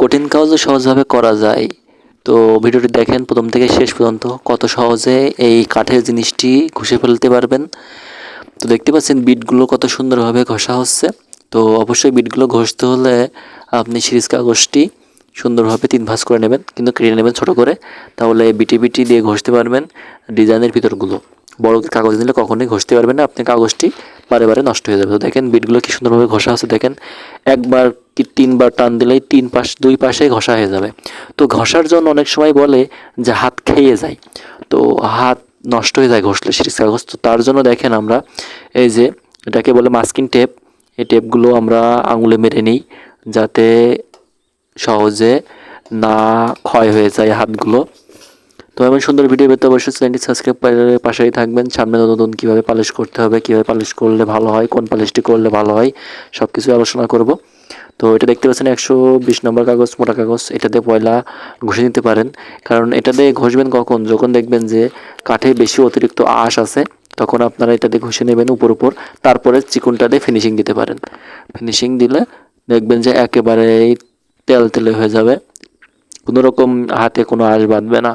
কঠিন কাজও সহজভাবে করা যায়। তো ভিডিওটি দেখেন প্রথম থেকে শেষ পর্যন্ত, কত সহজে এই কাঠের জিনিসটি ঘষে ফেলতে পারবেন। তো দেখতে পাচ্ছেন বিটগুলো কত সুন্দরভাবে ঘষা হচ্ছে। তো অবশ্যই বিটগুলো ঘষতে হলে আপনি সিরিজ কাগজটি সুন্দরভাবে 3 ভাঁজ করে নেবেন, কিন্তু কেটে নেবেন ছোটো করে, তাহলে বিটি বিটি দিয়ে ঘষতে পারবেন ডিজাইনের ভিতরগুলো। বড় কাগজ নিলে কখনোই ঘষতে পারবেন না, আপনি কাগজটি বারে বারে নষ্ট হয়ে যাবে। তো দেখেন বিটগুলো কি সুন্দরভাবে ঘষা আছে, দেখেন একবার কি 3 বার টান দিলেই 2 পাশে ঘষা হয়ে যাবে। তো ঘষার জন্য অনেক সময় বলে যে হাত খেয়ে যায়, তো হাত নষ্ট হয়ে যায় ঘষলে সিরিজ কাগজ। তো তার জন্য দেখেন আমরা এই যে এটাকে বলে মাস্কিং টেপ, এই টেপগুলো আমরা আঙুলে মেরে নিই যাতে সহজে না ক্ষয় হয়ে যায় হাতগুলো। তো এমন সুন্দর ভিডিও পেতে অবশ্যই চ্যানেলটি সাবস্ক্রাইব করে পাশেই থাকবেন। সামনে নতুন কীভাবে পালিশ করতে হবে, কীভাবে পালিশ করলে ভালো হয়, কোন পালিশটি করলে ভালো হয়, সব কিছু আলোচনা করব। তো এটা দেখতে পাচ্ছেন 120 নম্বর কাগজ, মোটা কাগজ। এটাতে পয়লা ঘষে নিতে পারেন, কারণ এটা দিয়ে ঘষবেন কখন, যখন দেখবেন যে কাঠে বেশি অতিরিক্ত আঁশ আছে, তখন আপনারা এটাতে ঘষে নেবেন উপর, তারপরে চিকনটা দিয়ে ফিনিশিং দিতে পারেন। ফিনিশিং দিলে দেখবেন যে একেবারেই তেলতেলে হয়ে যাবে, কোনো রকম হাতে কোনো আঁশ বাঁধবে না।